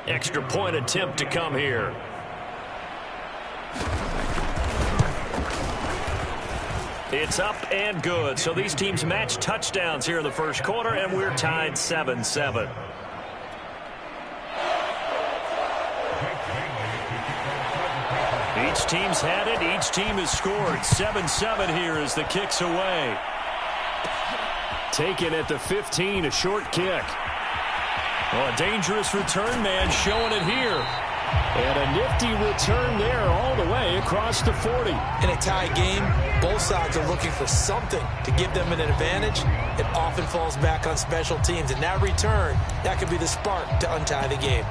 Extra point attempt to come here. It's up and good. So these teams match touchdowns here in the first quarter, and we're tied 7-7. Each team's had it. Each team has scored. 7-7 here as the kick's away. Taken at the 15, a short kick. Well, a dangerous return man showing it here. And a nifty return there all the way across the 40. In a tie game, both sides are looking for something to give them an advantage. It often falls back on special teams. And that return, that could be the spark to untie the game.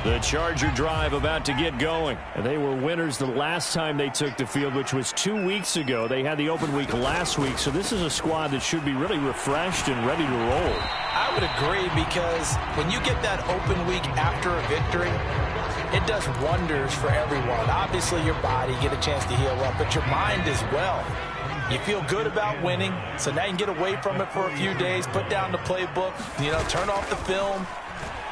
The Charger drive about to get going. And they were winners the last time they took the field, which was 2 weeks ago. They had the open week last week, so this is a squad that should be really refreshed and ready to roll. I would agree, because when you get that open week after a victory, it does wonders for everyone. Obviously, your body, get a chance to heal up, but your mind as well. You feel good about winning, so now you can get away from it for a few days, put down the playbook, turn off the film.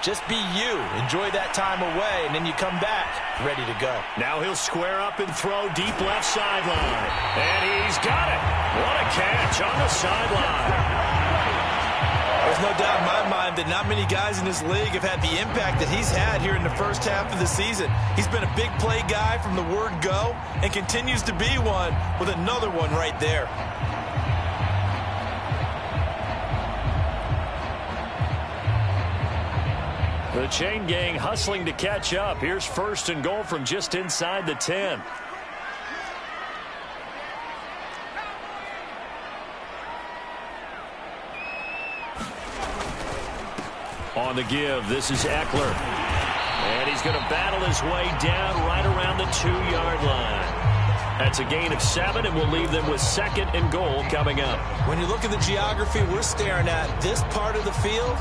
Just be you. Enjoy that time away, and then you come back ready to go. Now he'll square up and throw deep left sideline. And he's got it. What a catch on the sideline. There's no doubt in my mind that not many guys in this league have had the impact that he's had here in the first half of the season. He's been a big play guy from the word go and continues to be one with another one right there. The chain gang hustling to catch up. Here's 1st and goal from just inside the 10. On the give, this is Eckler. And he's going to battle his way down right around the 2-yard line. That's a gain of 7, and we'll leave them with 2nd and goal coming up. When you look at the geography we're staring at, this part of the field,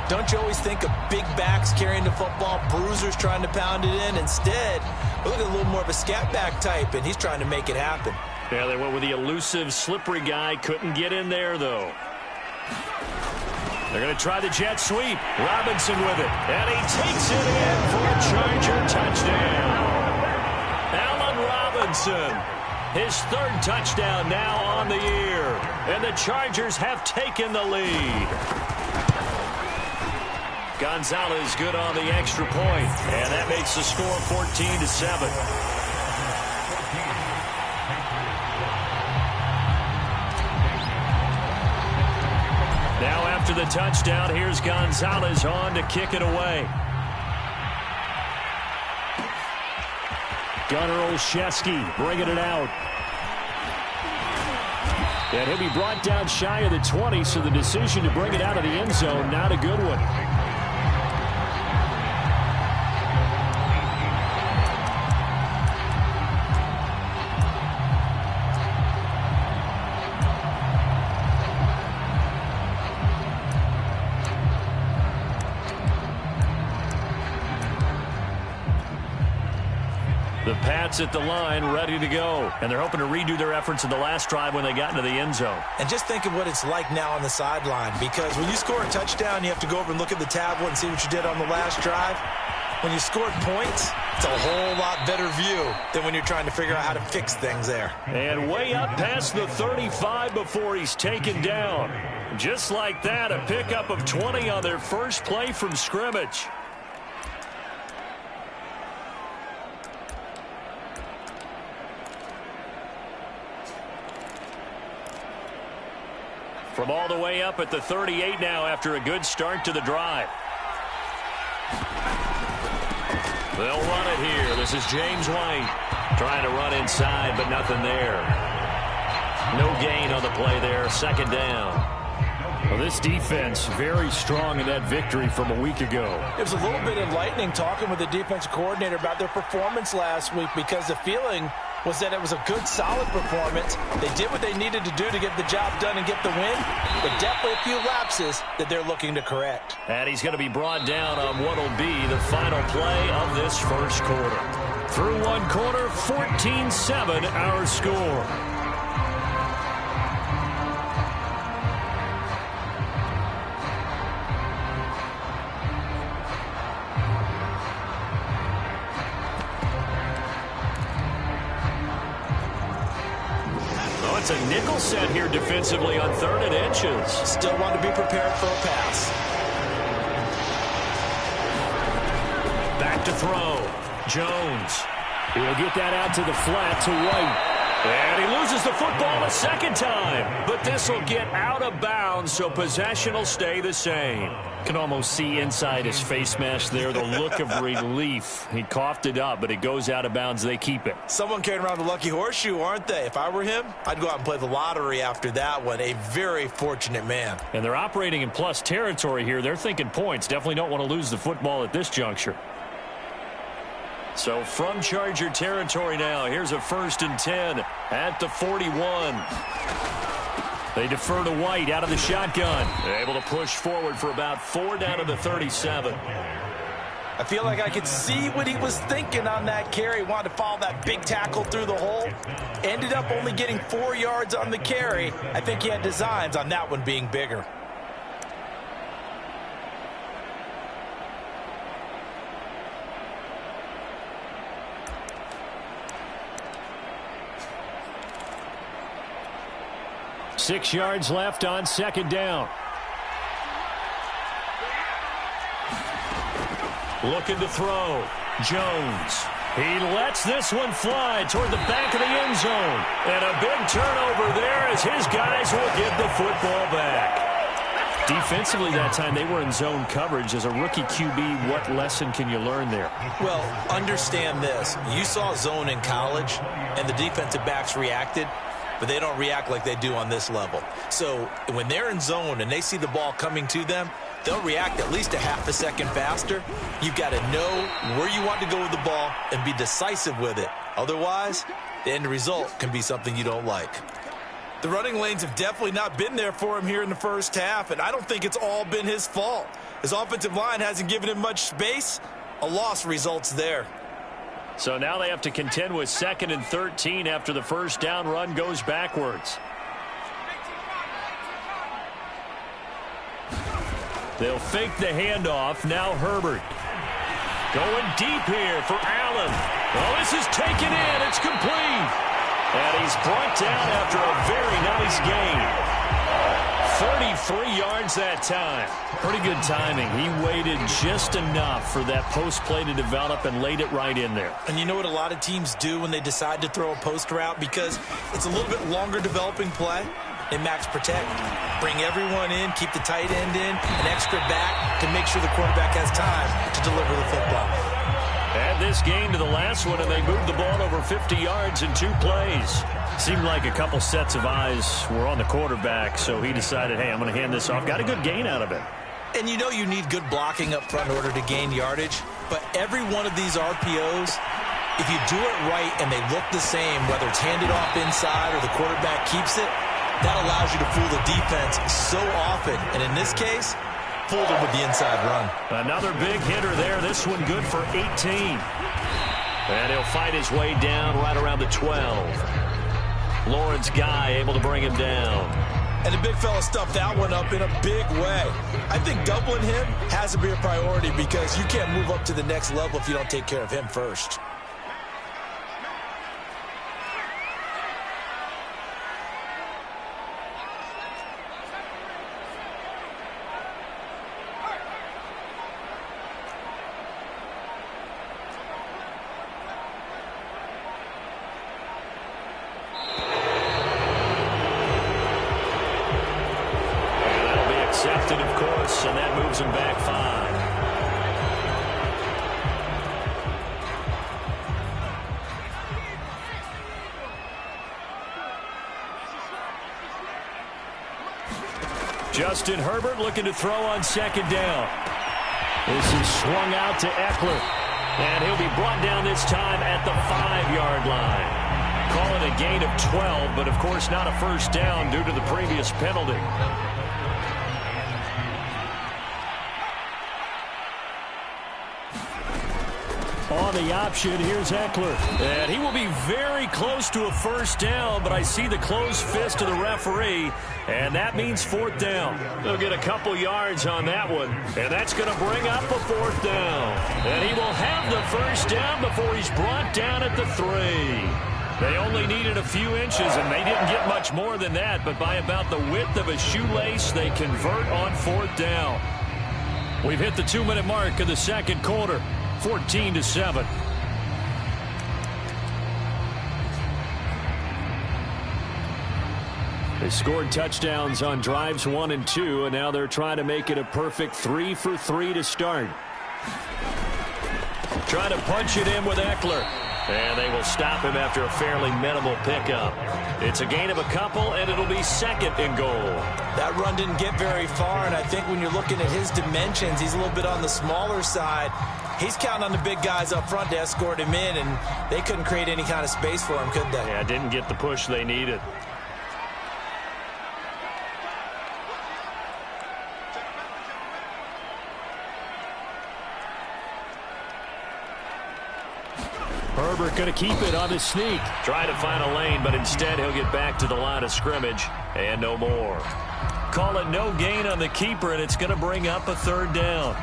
don't you always think of big backs carrying the football, bruisers trying to pound it in? Instead, look at a little more of a scat back type, and he's trying to make it happen. Yeah, they went with the elusive, slippery guy. Couldn't get in there, though. They're going to try the jet sweep. Robinson with it. And he takes it in for a Charger touchdown. Allen Robinson, his 3rd touchdown now on the year. And the Chargers have taken the lead. Gonzalez good on the extra point, and that makes the score 14-7. Now after the touchdown, here's Gonzalez on to kick it away. Gunnar Olszewski bringing it out. And he'll be brought down shy of the 20, so the decision to bring it out of the end zone, not a good one. The Pats at the line, ready to go. And they're hoping to redo their efforts in the last drive when they got into the end zone. And just think of what it's like now on the sideline, because when you score a touchdown, you have to go over and look at the tablet and see what you did on the last drive. When you scored points, it's a whole lot better view than when you're trying to figure out how to fix things there. And way up past the 35 before he's taken down. Just like that, a pickup of 20 on their first play from scrimmage. From all the way up at the 38 now after a good start to the drive. They'll run it here. This is James White trying to run inside, but nothing there. No gain on the play there. 2nd down. Well, this defense very strong in that victory from a week ago. It was a little bit enlightening talking with the defensive coordinator about their performance last week, because the feeling was that it was a good, solid performance. They did what they needed to do to get the job done and get the win, but definitely a few lapses that they're looking to correct. And he's going to be brought down on what will be the final play of this first quarter. Through one quarter, 14-7 our score. It's a nickel set here defensively on 3rd and inches. Still want to be prepared for a pass. Back to throw. Jones. He'll get that out to the flat to White. And he loses the football a second time. But this will get out of bounds, so possession will stay the same. Can almost see inside his face mask there the look of relief. He coughed it up, but it goes out of bounds. They keep it. Someone carrying around the lucky horseshoe, aren't they? If I were him, I'd go out and play the lottery after that one. A very fortunate man. And they're operating in plus territory here. They're thinking points. Definitely don't want to lose the football at this juncture. So from Charger territory now, here's a 1st and 10 at the 41. They defer to White out of the shotgun. They're able to push forward for about 4 down to the 37. I feel like I could see what he was thinking on that carry. Wanted to follow that big tackle through the hole. Ended up only getting 4 yards on the carry. I think he had designs on that one being bigger. Six yards left on 2nd down. Looking to throw. Jones. He lets this one fly toward the back of the end zone. And a big turnover there as his guys will get the football back. Defensively that time, they were in zone coverage. As a rookie QB, what lesson can you learn there? Well, understand this. You saw zone in college, and the defensive backs reacted, but they don't react like they do on this level. So when they're in zone and they see the ball coming to them, they'll react at least a half a second faster. You've got to know where you want to go with the ball and be decisive with it. Otherwise, the end result can be something you don't like. The running lanes have definitely not been there for him here in the first half, and I don't think it's all been his fault. His offensive line hasn't given him much space. A loss results there. So now they have to contend with 2nd and 13 after the first down run goes backwards. They'll fake the handoff. Now Herbert. Going deep here for Allen. Oh, this is taken in. It's complete. And he's brought down after a very nice gain. 33 yards that time. Pretty good timing. He waited just enough for that post play to develop and laid it right in there. And you know what a lot of teams do when they decide to throw a post route? Because it's a little bit longer developing play. They max protect, bring everyone in, keep the tight end in, an extra back to make sure the quarterback has time to deliver the football. Add this game to the last one, and they moved the ball over 50 yards in 2 plays. Seemed like a couple sets of eyes were on the quarterback, so he decided, hey, I'm going to hand this off. Got a good gain out of it. And you know you need good blocking up front in order to gain yardage, but every one of these RPOs, if you do it right and they look the same, whether it's handed off inside or the quarterback keeps it, that allows you to fool the defense so often. And in this case, fooled him with the inside run. Another big hitter there. This one good for 18. And he'll fight his way down right around the 12. Lawrence Guy able to bring him down. And the big fella stuffed that one up in a big way. I think doubling him has to be a priority because you can't move up to the next level if you don't take care of him first. Accepted, of course, and that moves him back 5. Justin Herbert looking to throw on 2nd down. This is swung out to Eckler, and he'll be brought down this time at the 5-yard line. Call it a gain of 12, but of course not a first down due to the previous penalty. On the option, here's Eckler. And he will be very close to a first down, but I see the closed fist of the referee, and that means 4th down. They'll get a couple yards on that one, and that's going to bring up a 4th down. And he will have the first down before he's brought down at the 3. They only needed a few inches, and they didn't get much more than that, but by about the width of a shoelace, they convert on 4th down. We've hit the 2-minute mark of the second quarter, 14-7. They scored touchdowns on drives 1 and 2, and now they're trying to make it a perfect 3 for 3 to start. Trying to punch it in with Eckler. And they will stop him after a fairly minimal pickup. It's a gain of a couple, and it'll be 2nd and goal. That run didn't get very far, and I think when you're looking at his dimensions, he's a little bit on the smaller side. He's counting on the big guys up front to escort him in, and they couldn't create any kind of space for him, could they? Yeah, didn't get the push they needed. Herbert going to keep it on his sneak. Try to find a lane, but instead he'll get back to the line of scrimmage and no more. Call it no gain on the keeper, and it's going to bring up a 3rd down.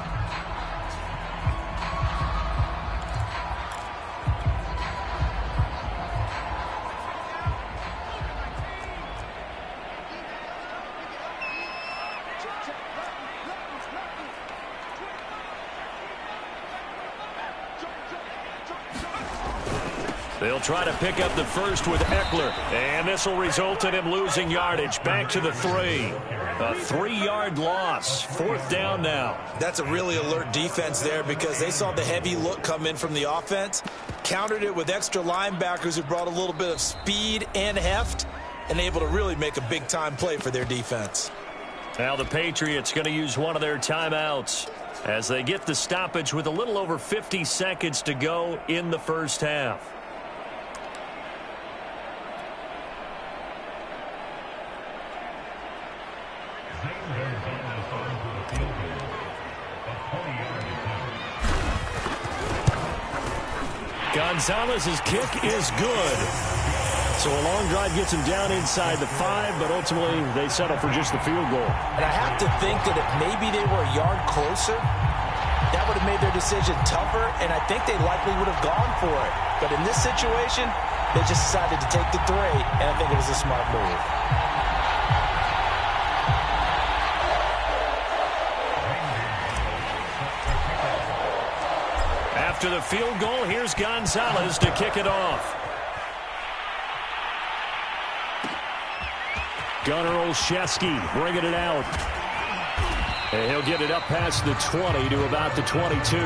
They'll try to pick up the first with Eckler, and this will result in him losing yardage. Back to the 3. A 3-yard loss. 4th down now. That's a really alert defense there because they saw the heavy look come in from the offense, countered it with extra linebackers who brought a little bit of speed and heft, and able to really make a big-time play for their defense. Now the Patriots going to use one of their timeouts as they get the stoppage with a little over 50 seconds to go in the first half. Gonzalez's kick is good. So a long drive gets him down inside the 5, but ultimately they settle for just the field goal. And I have to think that if maybe they were a yard closer, that would have made their decision tougher, and I think they likely would have gone for it. But in this situation, they just decided to take the 3, and I think it was a smart move. After the field goal, here's Gonzalez to kick it off. Gunnar Olszewski bringing it out. And he'll get it up past the 20 to about the 22.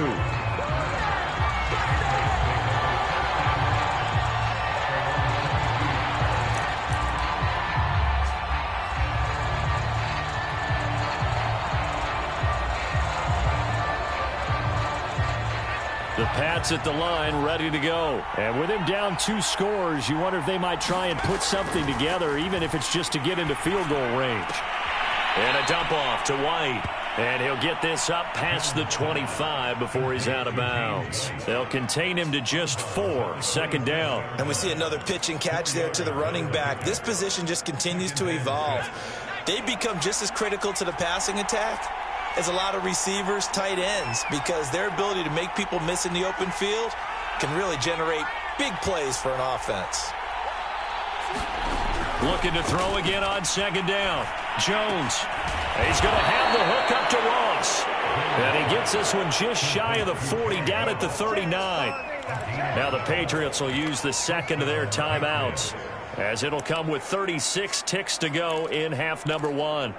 The Pats at the line, ready to go. And with him down 2 scores, you wonder if they might try and put something together, even if it's just to get into field goal range. And a dump off to White. And he'll get this up past the 25 before he's out of bounds. They'll contain him to just 4, 2nd down. And we see another pitch and catch there to the running back. This position just continues to evolve. They become just as critical to the passing attack as a lot of receivers, tight ends, because their ability to make people miss in the open field can really generate big plays for an offense. Looking to throw again on 2nd down. Jones. He's going to have the hook up to Ross. And he gets this one just shy of the 40, down at the 39. Now the Patriots will use the 2nd of their timeouts, as it'll come with 36 ticks to go in half number 1.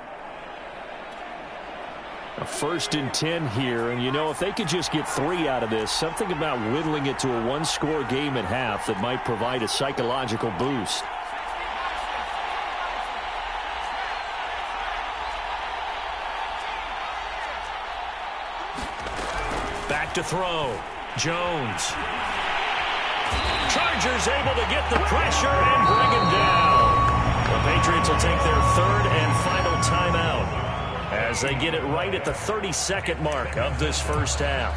A 1st and 10 here, and you know, if they could just get 3 out of this, something about whittling it to a 1-score game at half that might provide a psychological boost. Back to throw. Jones. Chargers able to get the pressure and bring him down. The Patriots will take their 3rd and final timeout as they get it right at the 32nd mark of this first half.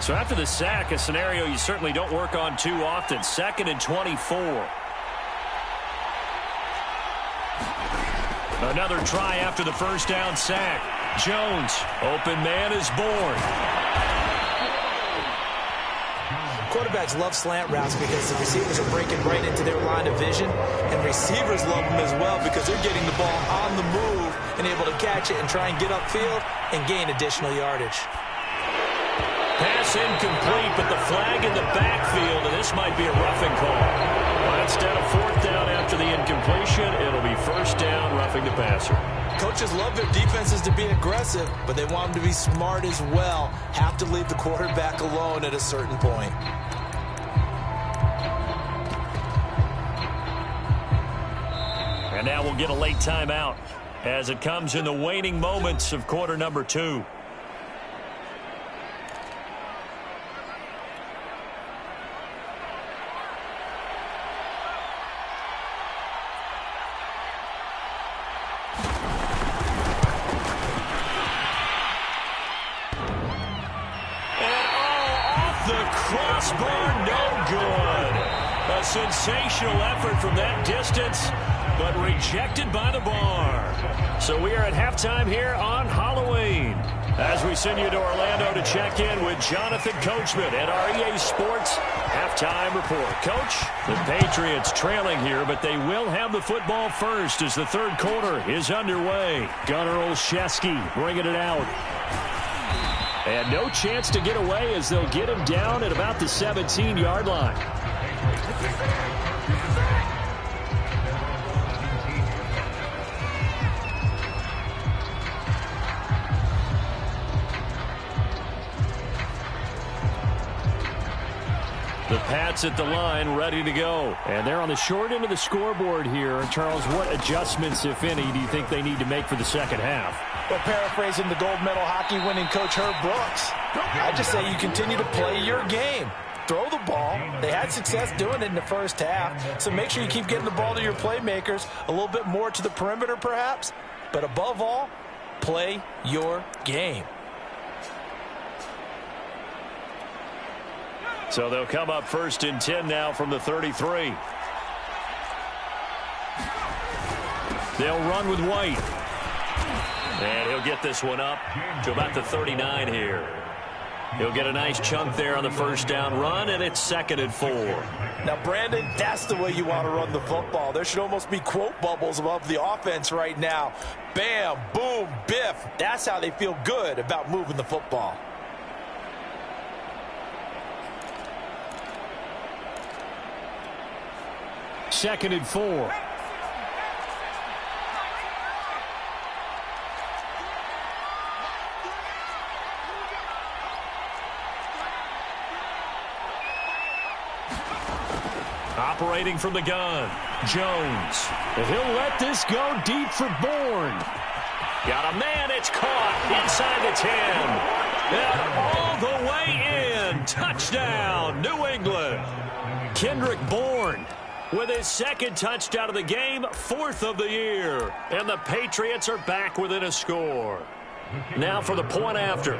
So after the sack, a scenario you certainly don't work on too often. 2nd and 24. Another try after the first down sack. Jones, open man is born. Quarterbacks love slant routes because the receivers are breaking right into their line of vision, and receivers love them as well because they're getting the ball on the move and able to catch it and try and get upfield and gain additional yardage. Pass incomplete, but the flag in the backfield, and this might be a roughing call. Well, instead of fourth down after the incompletion, it'll be first down, roughing the passer. Coaches love their defenses to be aggressive, but they want them to be smart as well. Have to leave the quarterback alone at a certain point. And now we'll get a late timeout as it comes in the waning moments of quarter number 2. Crossbar, no good. A sensational effort from that distance, but rejected by the bar. So we are at halftime here on Halloween, as we send you to Orlando to check in with Jonathan Coachman at our EA Sports Halftime Report. Coach, the Patriots trailing here, but they will have the football first as the third quarter is underway. Gunnar Olszewski bringing it out. And no chance to get away as they'll get him down at about the 17-yard line. The Pats at the line, ready to go. And they're on the short end of the scoreboard here. Charles, what adjustments, if any, do you think they need to make for the second half? Well, paraphrasing the gold medal hockey winning coach Herb Brooks, I just say you continue to play your game. Throw the ball. They had success doing it in the first half, so make sure you keep getting the ball to your playmakers, a little bit more to the perimeter perhaps, but above all, play your game. So they'll come up first and 10 now from the 33. They'll run with White. And he'll get this one up to about the 39 here. He'll get a nice chunk there on the first down run, and it's 2nd and 4. Now, Brandon, that's the way you want to run the football. There should almost be quote bubbles above the offense right now. Bam, boom, biff. That's how they feel good about moving the football. Second and 4. Operating from the gun, Jones. He'll let this go deep for Bourne. Got a man, it's caught inside the 10. And all the way in. Touchdown, New England. Kendrick Bourne with his second touchdown of the game, 4th of the year. And the Patriots are back within a score. Now for the point after.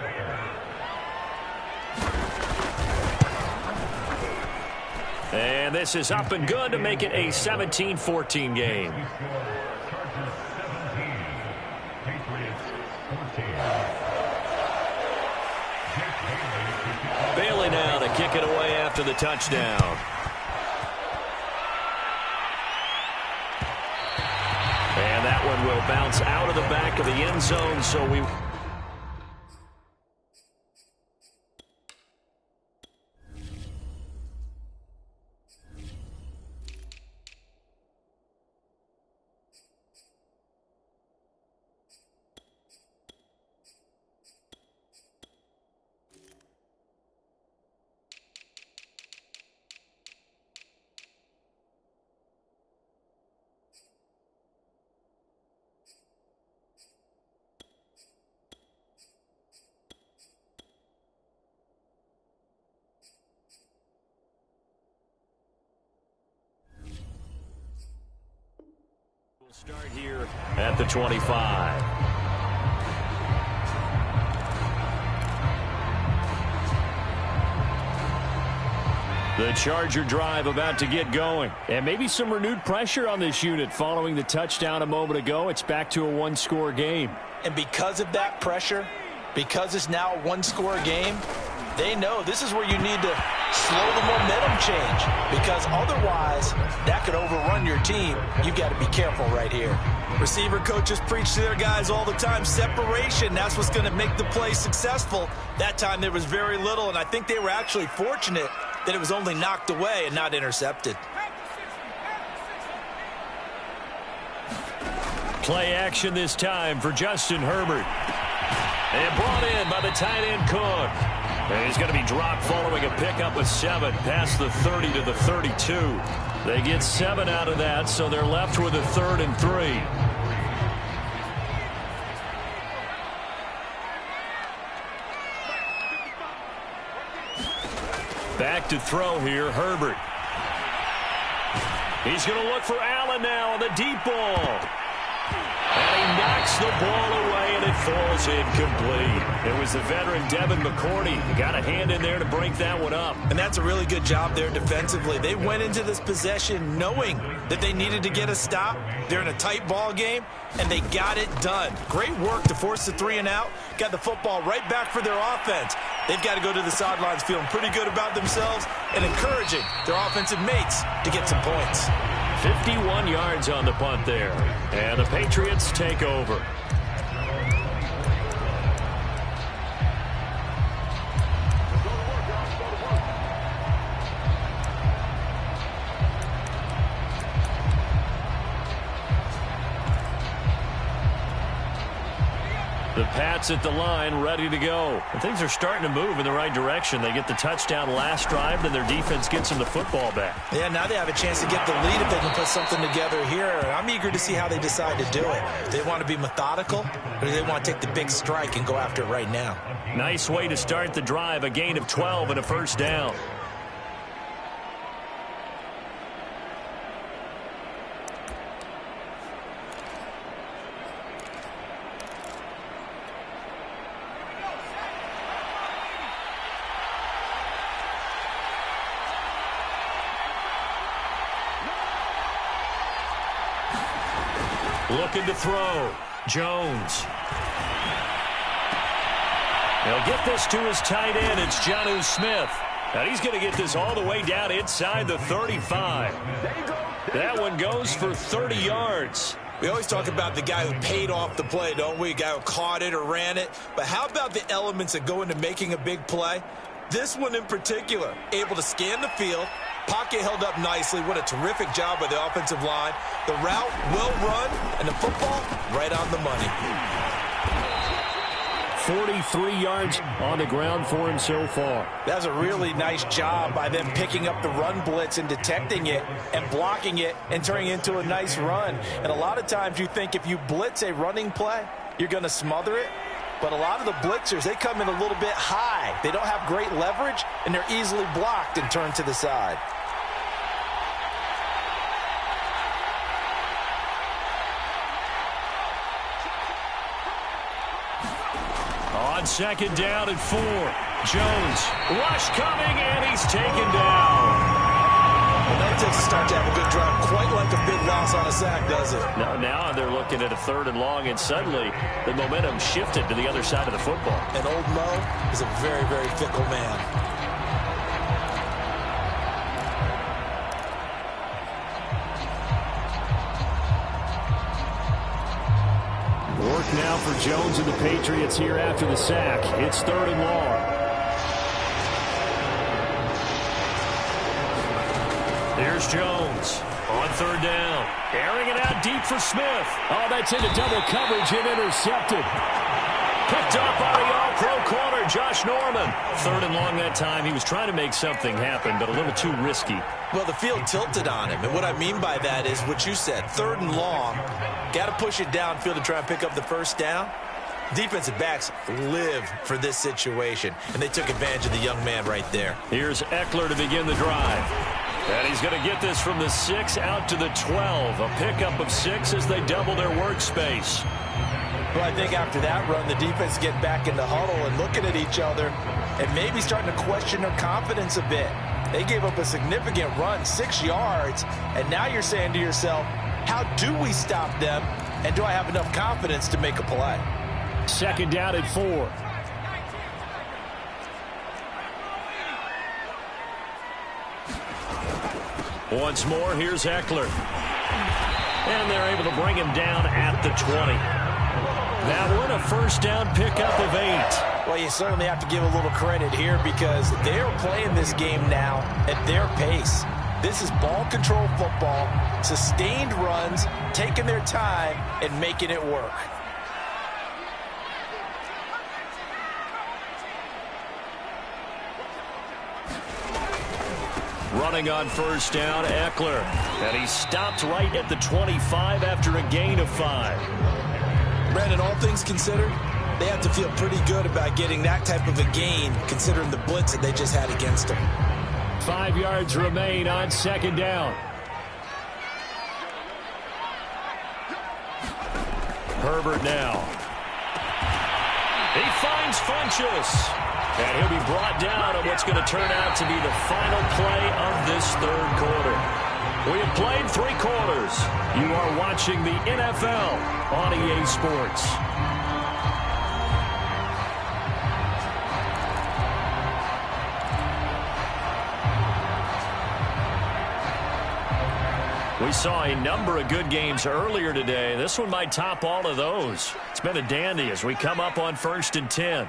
And this is up and good to make it a 17-14 game. Bailey now to kick it away after the touchdown. And that one will bounce out of the back of the end zone, so we... Start here at the 25. The Charger drive about to get going. And maybe some renewed pressure on this unit following the touchdown a moment ago. It's back to a one-score game. And because of that pressure, because it's now a one-score game, they know this is where you need to slow the momentum change, because otherwise that could overrun your team. You've got to be careful right here. Receiver coaches preach to their guys all the time. Separation, that's what's going to make the play successful. That time there was very little, and I think they were actually fortunate that it was only knocked away and not intercepted. Play action this time for Justin Herbert. And brought in by the tight end Cook. And he's going to be dropped following a pickup of 7 past the 30 to the 32. They get 7 out of that, so they're left with a 3rd and 3. Back to throw here, Herbert. He's going to look for Allen now on the deep ball. And he knocks the ball away, and it falls incomplete. It was the veteran Devin McCourty. He got a hand in there to break that one up. And that's a really good job there defensively. They went into this possession knowing that they needed to get a stop. They're in a tight ball game, and they got it done. Great work to force the 3 and out. Got the football right back for their offense. They've got to go to the sidelines feeling pretty good about themselves and encouraging their offensive mates to get some points. 51 yards on the punt there. And the Patriots take over. The Pats at the line, ready to go. And things are starting to move in the right direction. They get the touchdown last drive, then their defense gets them the football back. Yeah, now they have a chance to get the lead if they can put something together here. I'm eager to see how they decide to do it. Do they want to be methodical, or do they want to take the big strike and go after it right now? Nice way to start the drive, a gain of 12 and a first down. Looking to throw. Jones. He'll get this to his tight end. It's Jonnu Smith. And he's going to get this all the way down inside the 35. That one goes for 30 yards. We always talk about the guy who paid off the play, don't we? A guy who caught it or ran it. But how about the elements that go into making a big play? This one in particular, able to scan the field, pocket held up nicely. What a terrific job by the offensive line. The route well run, and the football right on the money. 43 yards on the ground for him so far. That's a really nice job by them picking up the run blitz and detecting it and blocking it and turning it into a nice run. And a lot of times you think if you blitz a running play, you're going to smother it. But a lot of the blitzers, they come in a little bit high. They don't have great leverage, and they're easily blocked and turned to the side. On second down and 4. Jones, rush coming, and he's taken down. Well, that takes a start to have a good drive. Quite like a big loss on a sack, does it? Now they're looking at a 3rd and long, and suddenly the momentum shifted to the other side of the football. And old Mo is a very, very fickle man. Work now for Jones and the Patriots here after the sack. It's 3rd and long. Here's Jones on 3rd down. Airing it out deep for Smith. Oh, that's into double coverage and intercepted. Picked up by the all-pro corner, Josh Norman. 3rd and long that time. He was trying to make something happen, but a little too risky. Well, the field tilted on him, and what I mean by that is what you said. 3rd and long. Got to push it downfield to try and pick up the first down. Defensive backs live for this situation, and they took advantage of the young man right there. Here's Eckler to begin the drive. And he's going to get this from the 6 out to the 12. A pickup of 6 as they double their workspace. Well, I think after that run, the defense get back in the huddle and looking at each other and maybe starting to question their confidence a bit. They gave up a significant run, 6 yards, and now you're saying to yourself, how do we stop them, and do I have enough confidence to make a play? Second down at 4. Once more, here's Eckler. And they're able to bring him down at the 20. That one, a first down pickup of 8. Well, you certainly have to give a little credit here because they're playing this game now at their pace. This is ball control football, sustained runs, taking their time, and making it work. Running on first down, Eckler. And he stopped right at the 25 after a gain of 5. Brandon, all things considered, they have to feel pretty good about getting that type of a gain, considering the blitz that they just had against them. 5 yards remain on second down. Herbert now. He finds Funchess. And he'll be brought down on what's going to turn out to be the final play of this third quarter. We have played 3 quarters. You are watching the NFL on EA Sports. We saw a number of good games earlier today. This one might top all of those. It's been a dandy as we come up on 1st and 10.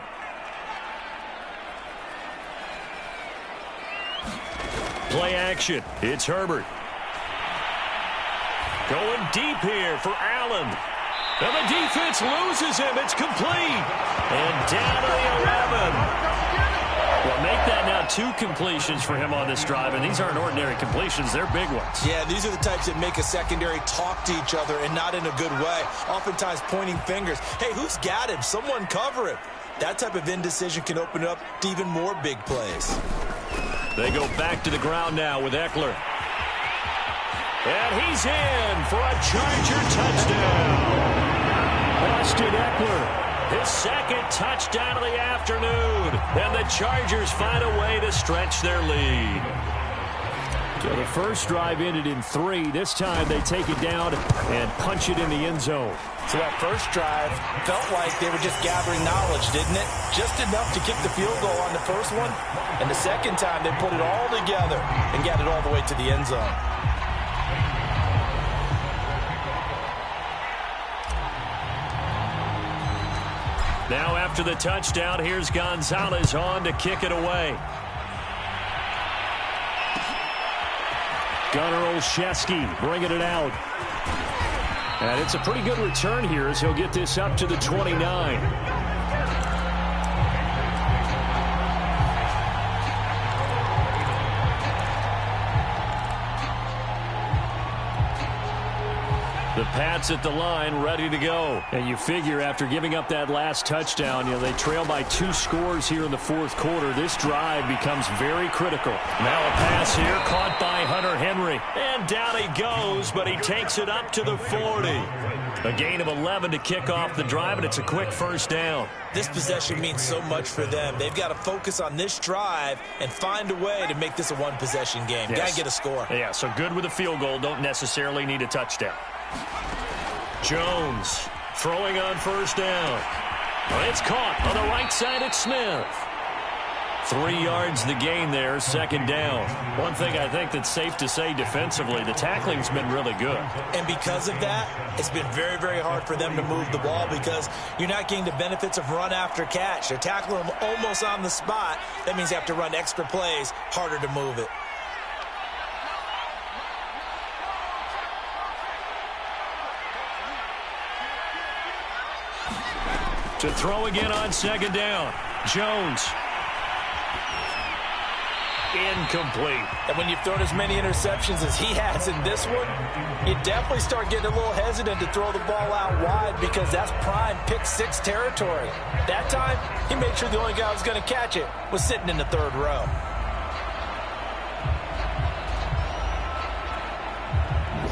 Play action. It's Herbert. Going deep here for Allen. And the defense loses him. It's complete. And down to the 11. Well, make that now 2 completions for him on this drive, and these aren't ordinary completions. They're big ones. Yeah, these are the types that make a secondary talk to each other and not in a good way. Oftentimes pointing fingers. Hey, who's got him? Someone cover him. That type of indecision can open up to even more big plays. They go back to the ground now with Eckler. And he's in for a Charger touchdown. Austin Eckler, his second touchdown of the afternoon. And the Chargers find a way to stretch their lead. So the first drive ended in 3. This time they take it down and punch it in the end zone. So that first drive felt like they were just gathering knowledge, didn't it? Just enough to kick the field goal on the first one. And the second time they put it all together and got it all the way to the end zone. Now after the touchdown, here's Gonzalez on to kick it away. Gunnar Olszewski bringing it out. And it's a pretty good return here as he'll get this up to the 29. The Pats at the line, ready to go. And you figure after giving up that last touchdown, they trail by 2 scores here in the fourth quarter. This drive becomes very critical. Now a pass here caught by Hunter Henry. And down he goes, but he takes it up to the 40. A gain of 11 to kick off the drive, and it's a quick first down. This possession means so much for them. They've got to focus on this drive and find a way to make this a one-possession game. Yes. Got to get a score. Yeah, so good with a field goal. Don't necessarily need a touchdown. Jones throwing on first down. It's caught on the right side at Smith. 3 yards the gain there, second down. One thing I think that's safe to say defensively, the tackling's been really good. And because of that, it's been very, very hard for them to move the ball because you're not getting the benefits of run after catch. They're tackling them almost on the spot. That means you have to run extra plays, harder to move it. To throw again on second down. Jones. Incomplete. And when you've thrown as many interceptions as he has in this one, you definitely start getting a little hesitant to throw the ball out wide because that's prime pick 6 territory. That time, he made sure the only guy who was going to catch it was sitting in the third row.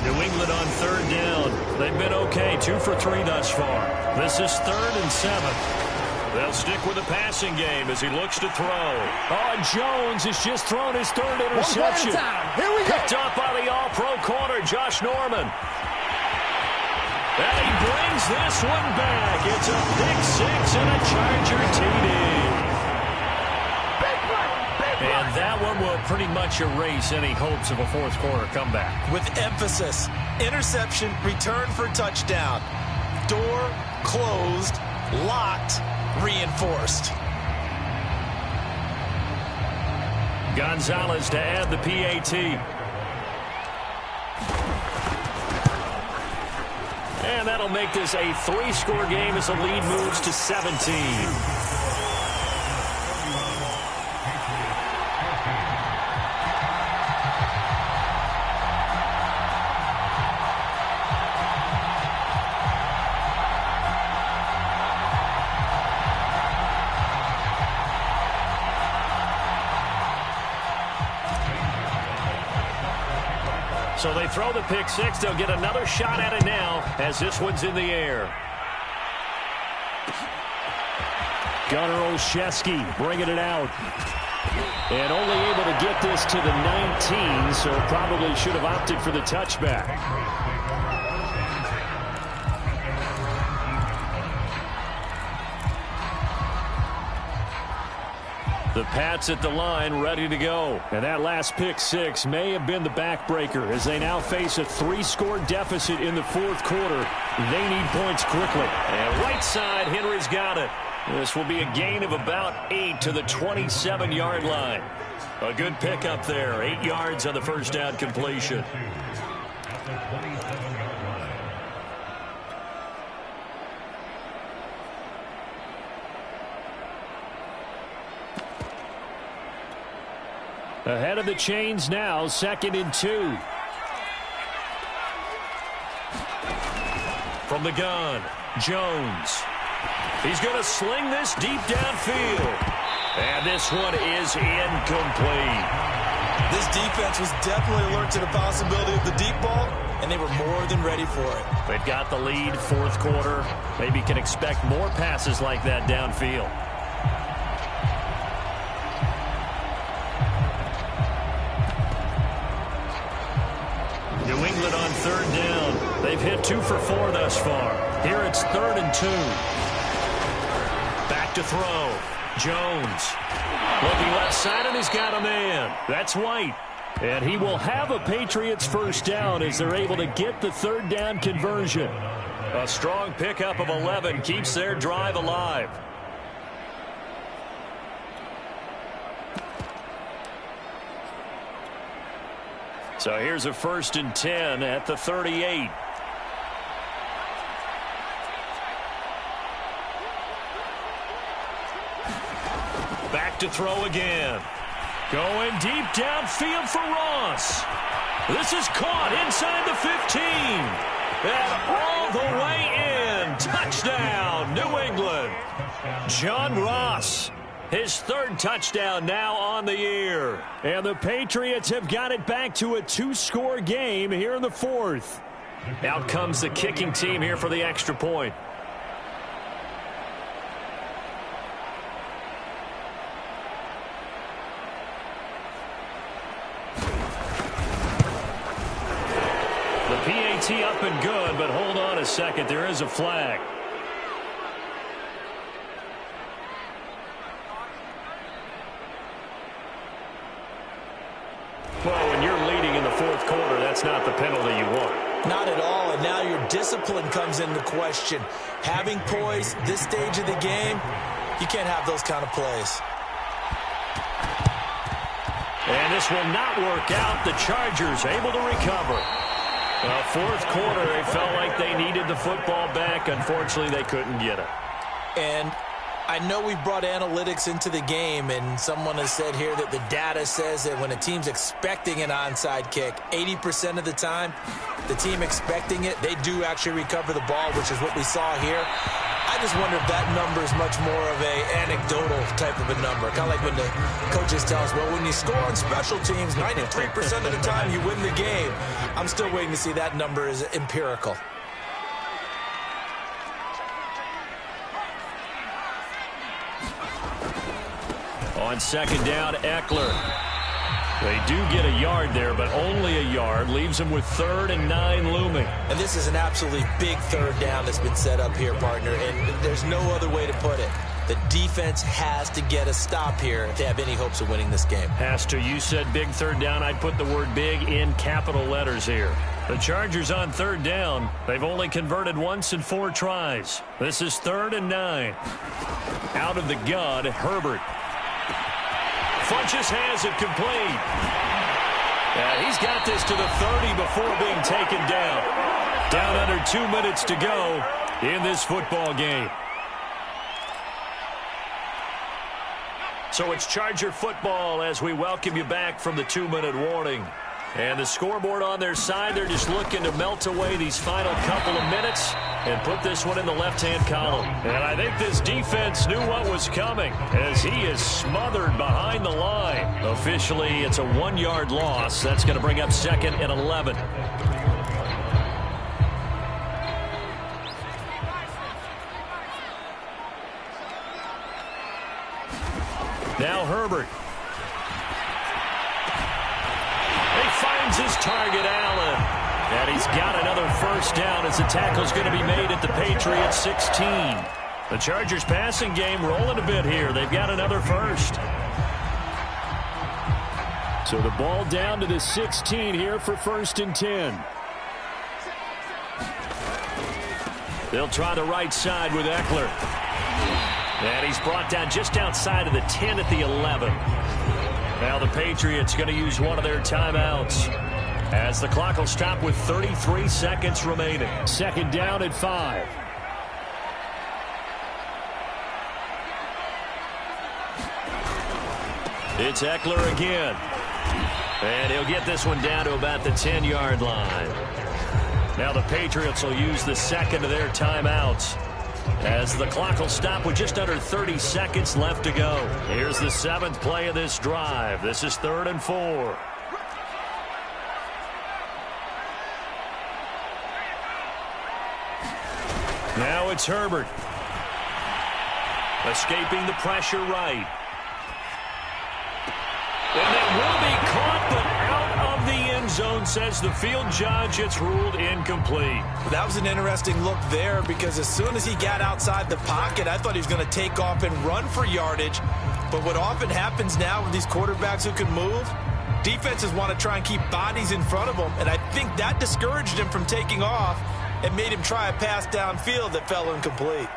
New England on third down. They've been okay, 2 for 3 thus far. This is 3rd and 7. They'll stick with the passing game as he looks to throw. Oh, and Jones has just thrown his third interception. Here we go. Picked up by the all-pro corner, Josh Norman. And he brings this one back. It's a pick six and a Charger TD. And that one will pretty much erase any hopes of a fourth quarter comeback. With emphasis, interception, return for touchdown. Door closed, locked, reinforced. Gonzalez to add the PAT. And that'll make this a 3-score game as the lead moves to 17. So they throw the pick six. They'll get another shot at it now as this one's in the air. Gunnar Olszewski bringing it out. And only able to get this to the 19, so probably should have opted for the touchback. The Pats at the line, ready to go. And that last pick six may have been the backbreaker as they now face a 3-score deficit in the fourth quarter. They need points quickly. And right side, Henry's got it. This will be a gain of about 8 to the 27-yard line. A good pickup there. 8 yards on the first down completion. Ahead of the chains now, 2nd and 2. From the gun, Jones. He's going to sling this deep downfield. And this one is incomplete. This defense was definitely alert to the possibility of the deep ball, and they were more than ready for it. They've got the lead, fourth quarter. Maybe can expect more passes like that downfield. New England on 3rd down. They've hit 2 for 4 thus far. Here it's 3rd and 2. Back to throw. Jones. Looking left side, and he's got a man. That's White. And he will have a Patriots first down as they're able to get the 3rd down conversion. A strong pickup of 11 keeps their drive alive. So here's a 1st and 10 at the 38. Back to throw again. Going deep downfield for Ross. This is caught inside the 15. And all the way in. Touchdown, New England. John Ross. His 3rd touchdown now on the year. And the Patriots have got it back to a 2-score game here in the 4th. Out comes the kicking team here for the extra point. The PAT up and good, but hold on a second. There is a flag. Well, when you're leading in the fourth quarter, that's not the penalty you want. Not at all, and now your discipline comes into question. Having poise this stage of the game, you can't have those kind of plays. And this will not work out. The Chargers able to recover. Fourth quarter, they felt like they needed the football back. Unfortunately, they couldn't get it. And I know we brought analytics into the game, and someone has said here that the data says that when a team's expecting an onside kick, 80% of the time, the team expecting it, they do actually recover the ball, which is what we saw here. I just wonder if that number is much more of a anecdotal type of a number. Kind of like when the coaches tell us, well, when you score on special teams, 93% of the time you win the game. I'm still waiting to see that number is empirical. On second down, Eckler. They do get a yard there, but only a yard. Leaves them with 3rd and 9 looming. And this is an absolutely big third down that's been set up here, partner, and there's no other way to put it. The defense has to get a stop here if they have any hopes of winning this game. Has to. You said big third down. I'd put the word big in capital letters here. The Chargers on third down. They've only converted once in 4 tries. This is 3rd and 9. Out of the gun, Herbert. Funches has it complete. Yeah, he's got this to the 30 before being taken down. Down under 2 minutes to go in this football game. So it's Charger football as we welcome you back from the 2-minute warning. And the scoreboard on their side, they're just looking to melt away these final couple of minutes and put this one in the left-hand column. And I think this defense knew what was coming as he is smothered behind the line. Officially, it's a 1-yard loss. That's going to bring up 2nd and 11. Now Herbert. He finds his target, Allen. And he's got another first down as the tackle's going to be made at the Patriots 16. The Chargers passing game rolling a bit here. They've got another first. So the ball down to the 16 here for 1st and 10. They'll try the right side with Eckler. And he's brought down just outside of the 10 at the 11. Now the Patriots going to use one of their timeouts as the clock will stop with 33 seconds remaining. 2nd down at 5. It's Eckler again. And he'll get this one down to about the 10-yard line. Now the Patriots will use the 2nd of their timeouts as the clock will stop with just under 30 seconds left to go. Here's the 7th play of this drive. This is 3rd and 4. Now it's Herbert. Escaping the pressure right. And it will be caught, but out of the end zone, says the field judge. It's ruled incomplete. That was an interesting look there because as soon as he got outside the pocket, I thought he was going to take off and run for yardage. But what often happens now with these quarterbacks who can move, defenses want to try and keep bodies in front of them, and I think that discouraged him from taking off and made him try a pass downfield that fell incomplete.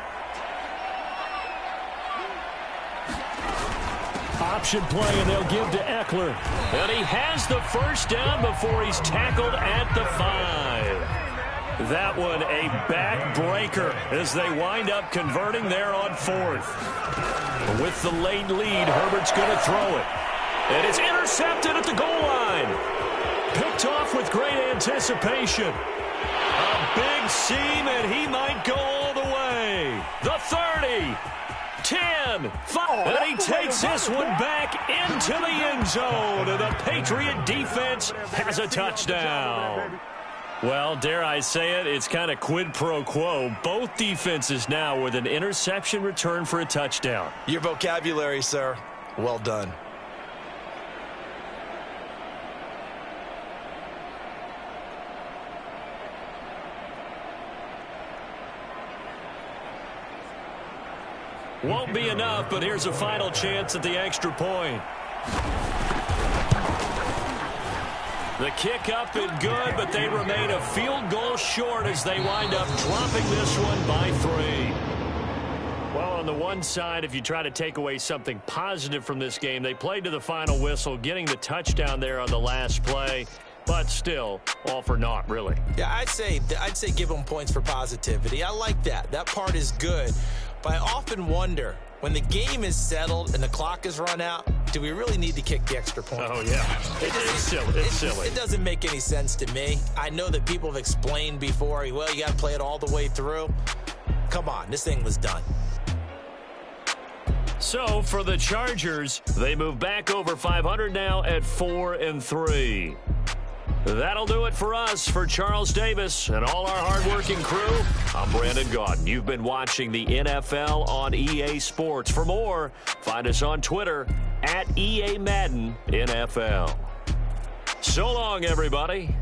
Option play, and they'll give to Eckler. And he has the first down before he's tackled at the 5. That one a backbreaker as they wind up converting there on 4th. With the late lead, Herbert's going to throw it. And it's intercepted at the goal line. Picked off with great anticipation. A big seam, and he might go all the way. The 30. 10, 5, and he takes this one back into the end zone, and the Patriot defense has a touchdown. Well, dare I say it, it's kind of quid pro quo. Both defenses now with an interception return for a touchdown. Your vocabulary, sir. Well done. Won't be enough, but here's a final chance at the extra point. The kick up and good, but they remain a field goal short as they wind up dropping this one by 3. Well, on the one side, if you try to take away something positive from this game, they played to the final whistle, getting the touchdown there on the last play. But still, all for naught, really. Yeah, I'd say give them points for positivity. I like that. That part is good. But I often wonder, when the game is settled and the clock is run out, do we really need to kick the extra point? Oh, yeah. It's silly. It's silly. It doesn't make any sense to me. I know that people have explained before, well, you got to play it all the way through. Come on, this thing was done. So, for the Chargers, they move back over 500 now at 4-3. That'll do it for us. For Charles Davis and all our hardworking crew, I'm Brandon Gaudin. You've been watching the NFL on EA Sports. For more, find us on Twitter @EA Madden NFL. So long, everybody.